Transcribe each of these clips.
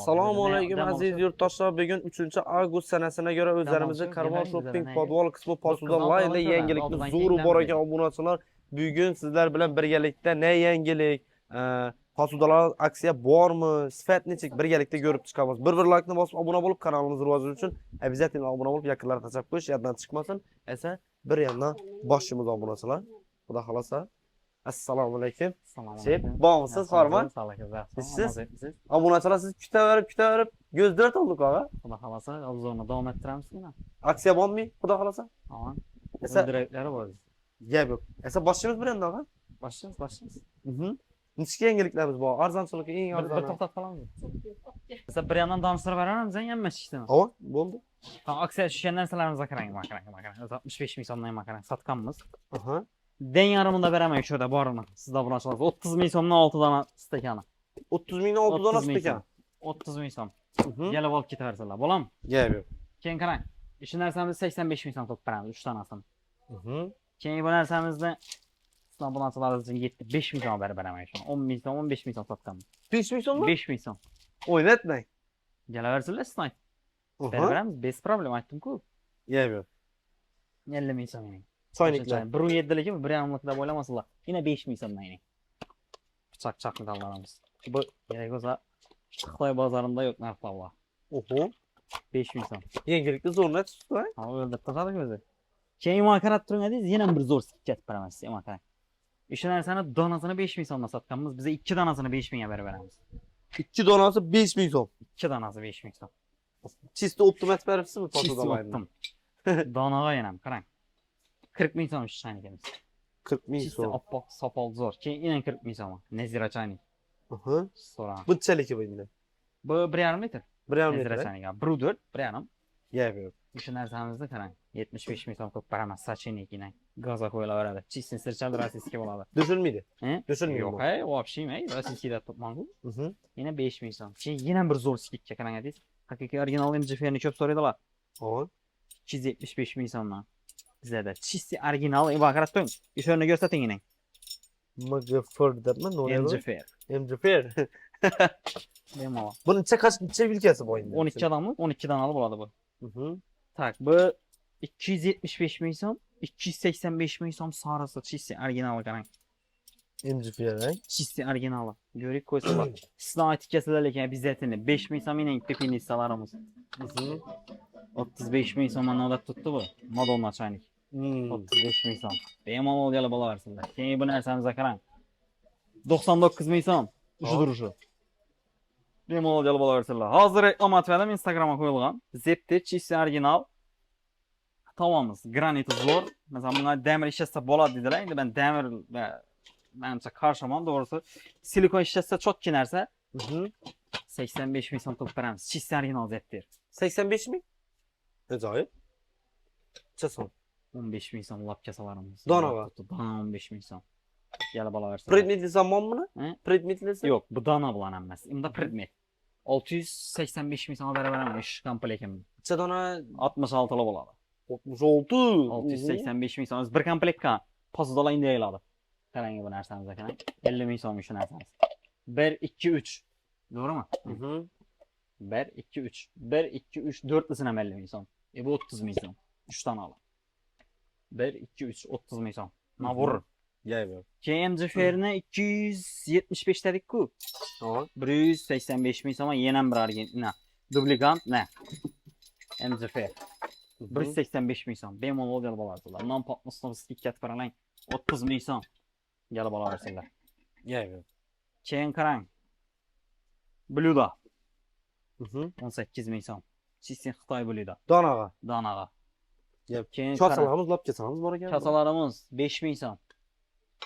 Assalomu alaykum aziz yurtdoshlar. Bugun 3-avgust sanasına göre o'zlarimizning Karvon Shopping podval qismi postida layla yangilikni zo'ru bor ekan obunachilar. Bugun sizlar bilan birgalikda ne yangilik, posudalar aksiya bormi, sifat nechik birgalikda ko'rib chiqamiz. Bir like bosib obuna bo'lib kanalimizni rivojlanishi uchun обязательно obuna bo'lib yaqinlarga tashab qo'yish, yoddan chiqmasin. Esa bir yandan boshimiz obunachilar. Xudo xolasa. Assalomu alaykum. Sep, bormisiz, hormat? Siz obunachilar siz kutaverib, ko'zdirat oldik og'a. Xudo xolasa, obzorni davom ettiramizmi? Aksiya bormi? Xudo xolasa. Aman. Esa Direktlari bor. gap yo'q. Esa boshimiz bir endi og'a. Boshimiz. Nechta yangiliklarimiz bor? Arzonchilikka eng arzon. Bir to'xtab qolamiz. Esa bir yandan damsirib beramiz, hamma ishdimi? Havo, bo'ldi. Aksiya tushgan narsalarimizni qarang. 65 ming so'mdan qarang, sotganmiz. Aha. Den yarımında veremem şurada bormi? Sizda bulaşırsınız. 30 ming so'mdan 6 dona stekani. 30 mingdan 6 dona stekan. 30 ming so'm. Gelib olib ketaversizlar. Bo'ladimi? Gap yo'q. Keyin qarang. Shu narsamizni 85 ming so'm topib beramiz 3 donasini. Keyin bu narsamizni sizdan bulaşırsınız uchun 5 ming so'm berib beraman shuni. 10 ming so'm, 15 ming so'm sotganman. 5 ming so'mmi? 5 ming so'm. O'ynatmang. Kelaversizlar sizdan. Berib beramiz, bez problem aytdim-ku. Gap yo'q. 50 ming so'm. Choyniklar. 1.7'likmi? 1.5'likda o'ylamasizlar. Yine 5 ming so'mdan yine. Bıçak metallarımız. Bu gerek olsa Xitoy bozorida yo'q narxlar bor. Oho. 5 ming so'm. Yangilikni zo'rnat tutdi. Ha, o'ldirib tashladik o'zi. Keyin imon qarab turingadingiz, yana bir zo'r ketib beramiz, imon qarang. O'sha narsani donasini 5 ming so'mdan sotganmiz. Biz 2 donasini 5 mingga berib beramiz. 2 donasi 5 ming so'm. 2 donasi 5 ming so'm. Chisto optimat beribsizmi posudalarni? Donaga yana qarang. 40 ming so'm shu chaynikimiz. 40 ming so'm. Oppoq, sopol zo'r. Keyin yana 40 ming so'm. Nezira chaynik. Aha. So'ra. Bunchalik bu endi. Bu 1,5 metr. 1,5 metr. Nezira chaynik. 1,4, 1,5. Gap yo'q. Shu narsamizni qarang. 75 ming so'm qilib beraman sachenikidan. Gazga qo'yilaveradi. Чистый сырчал российский bo'ladi. Döşülmeydi. Döşülmeydi. Yo'q, вообще ey, российскийda topmangu. Yana 5 ming so'm. Keyin yana bir zo'r skidga qarang, haqiqiy original MJF'ni ko'p so'raydilar. Hop. 275 ming so'mdan. Bizlarda чистый original, qarab turing. Ishonni ko'rsating yine. MGFR debmi? MJF. MJFR. Bemalol. Bunun necha vilkasi bor endi? 12 danami? 12 danali bo'ladi bu. Tak, bu 275 ming so'm, 285 ming so'm sarısı чистый original qarang. MJFR. Чистый original. Ko'rik qo'ysalar. Sizdan aytib kelsalar lekin bizetini 5 ming so'm eng pepinistalarimiz. 35 ming so'mdan odat tutdi bu. Madonna chaynik. 35 ming so'm. Bemalol kelib olaversizlar. Keyin bu narsamizga qarang. 99 ming so'm. Ushu. Bemalol kelib olaversizlar. Hozir reklama atmadim, Instagramga qo'yilgan. Zepti чистый original. Tavamız granit zo'r. Mesela buna demir işletse bo'ladi dedilar. Endi ben demir menimcha qarshiman, doğrusu. Silikon işletse çok kinerse 85 ming so'm topib beramiz. Чистый original zeptir. 85 ming? Ajoyib. Necha so'm? 15 ming so'm lapkasalarimiz. Donaga. Dona 15 ming so'm. Kelib olaversin. Predmetli zamonmi? Predmetlisi? Yo'q, bu dona bilan emas. Unda predmet. 685 ming so'm berib beraman ish komplekim. Necha dona? 66 ta bo'ladi. 66. 685 ming so'm. Bir komplektga posudalar deyiladi. Qarang bu narsamizga qarang. 50 ming so'm shu narsamiz. 1 2 3. To'g'rimi? 1 2 3. 1 2 3 4lisini ham 50 ming so'm. Bu 30 ming so'm. 3 tane al. 1 2 3 30 ming so'm. Ma vurur. Gap. Keyin MJF'ni 275 dedik-ku. 185 ming so'm yana bir original. Dublikant ne? MJF. 185 ming so'm. Bemalol kelib olasizlar. Non patmasdan skidga qarang. 30 ming so'm. Kelib olaversizlar. Gap. Keyin qarang. Bluda. 18 ming so'm. Чистый Xitoy Bluda. Donaga. Gap. Kasalarimiz, lapkasalarimiz bor ekan. Kasalarimiz 5 ming so'm.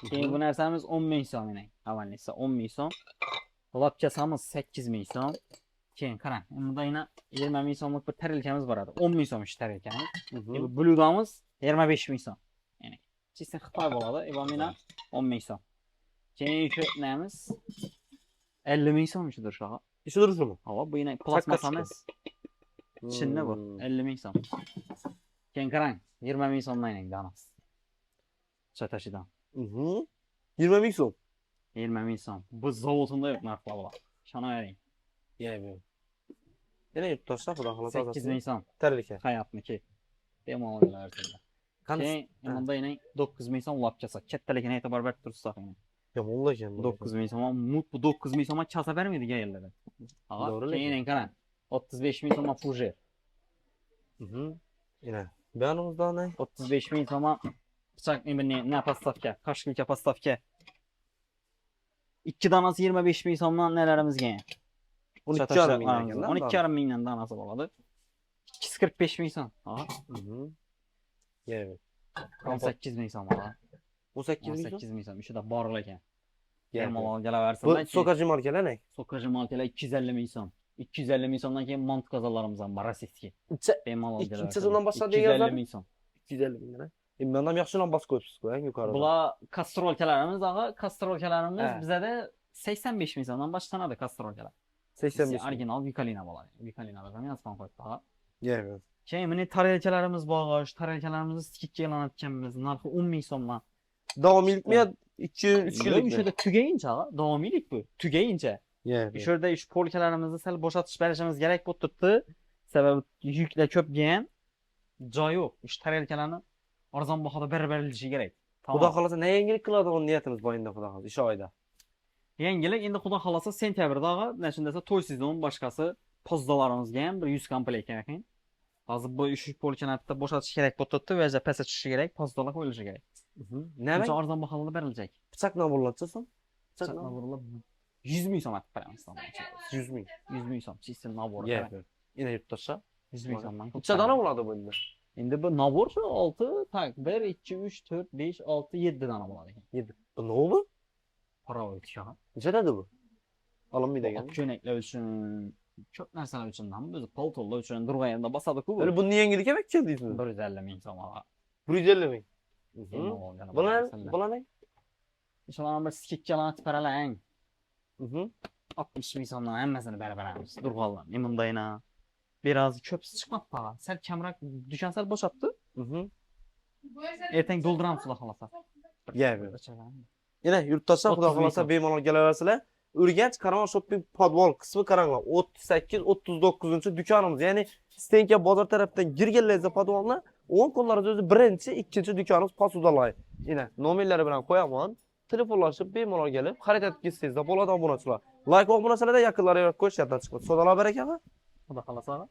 Keyin bu narsamiz 10 ming so'm yine. Avvalisi 10 ming so'm. Lapkasamiz 8 ming so'm. Keyin qarang, bunda yine 20 ming so'mlik bir tarilkamiz bor edi. 10 ming so'm ish tarilkamiz. Bu Bludamiz 25 ming so'm. Ya'ni Чистый Xitoy bo'ladi. Bu mina 10 ming so'm. Keyin shu namiz 50 ming so'm shudir shu. İşi duruşu. Hava bu yine plasmas emas. Chinni bu 50 ming so'm. Keyin qarang, 20 ming so'mdan yine danas. Chatashidan. 20 ming so'm. 20 ming so'm. Bu zavodunda yo'q narxlar bor. Ishonavering. Gap. Yine yurttaşlar Xudo xohlasa 8 ming Terlike. hayatniki. Bemalol gelaversinlar. Qani Keyin bunda yine 9 ming so'm olib kelsak, kattaligini e'tibor berib tursak yine. yomonlar ekan bu. 9 ming so'm, bu 9 ming so'm chasa bermaydi yerlarda. Doğru Keyin lekin. qara. 35 ming so'm Fuji. Yine. Beyanımızda ne? 35 ming so'm bıçak ne поставка, kaşkilka поставка. 2 danası 25 ming so'mdan nelerimizga. 12,5 mingdan ekan. 12,5 mingdan danası bo'ladi. 245 ming so'm. Ha. Evet. 18 ming so'm ha. 18 ming. 18 ming so'm. Ishida boriq ekan. Evet. Bemalol kelaversinlar. Bu sokacı markalar ne? Sokajı markalar 250 ming so'm. 250 ming so'mdan keyin mont kozalalarimiz ham bor rossiyskiy. Bemalol İkinci kelaversinlar. sezondan başladı 250 yazar. ming so'm. 250 bin lira. Ben adam yaxshi bas ko'yibsiz-ku, yuqorida. Bular kastrolkalarimiz, kastrolkalarimiz Ha. bizada 85 ming so'mdan boshlanadi kastrolkalar. 85 bin. Original Vikalina bo'ladi. Vikalinalar ham yozib qo'yibdi. Evet. Keyin mana tarelkalarimiz bor, tarelkalarimizni skidga e'lon narxi 10 ming so'mman. Davomiylik mi ya 2-3 Yo'q, yillik mi? o'shada tugayincha, davomiylik bu. Tugayincha. Evet. O'sha yerda shu polkalarimizni sal bo'shatish berishimiz kerak bo'lib turibdi. Sababi yuklar ko'pgan. Joy yo'q. Shu tarelkalarni arzon bahoda berib berilishi kerak. Xudo xolasa ne yangilik qiladigan niyatimiz bor endi Xudo xolasa, o'sha oyda. Yangilik endi xudo xolasa sentyabrda, mana shunda to'y sezon boshqasi pozdalarimizga ham bir 100 komplekt yaqin. Hozir bu ish polkanatda bo'shatish kerak bo'lib turibdi va pastga tushishi kerak, pozdalar qo'yilishi kerak. Nima? Buncha arzon bahoda berilecek. Pichoq nabirlatsasan? Pichoq naborlar 100 ming so'm atib beramiz. 100 ming. 100 ming so'm. Chista nabor. Evet. Yine yurttaşlar. 100 ming so'mdan. Necha dona bo'ladi bu endi? Endi bu nabor 6, tak 1 2 3 4 5 6 7 dona bo'ladi ekan. 7. Bu ne oldu? Para o'tgan. Necha dedi bu? Alınmaydı ekan. Ko'ylaklar uchun, ko'p narsalar uchun ham o'zi paltolar uchun durg'ayanda bosadi-ku. Öyle bunun yangilik emek keldiysiniz. 150 ming so'm oladi. 150 ming. Bular Bular ne? Shularni bir sketchalarni atib beralang. 60 60 ming so'mdan hammasini berib beramiz. Durg'onlar. Imundayna. Biraz ko'psi chiqmadi tag'in. Sal kamroq dushan sal bo'shatdi. Ertaga dolduramiz xudo xolasa. Evet. Yine yurttaşlar Xudo 30 ming xolasa so'm. bemalol kelaversizlar. Urganch Karaman Shopping Podwall qismi qaranglar. 38-39 dükanımız. Yani Stenka bozor tarafdan girganlaringizda podwalni 10 kunlarda o'zi birinchi, ikkinchi dükanımız Pasudalay. Yine nomerlari bilan qo'yaman. Telefonlashib bemalol kelib xarid etib ketsangizda bo'ladi obunachilar. Like va obunachilarda yaqinlarga qo'yish yoddan chiqmadi. Sodalar barakami? Xudo xolasa.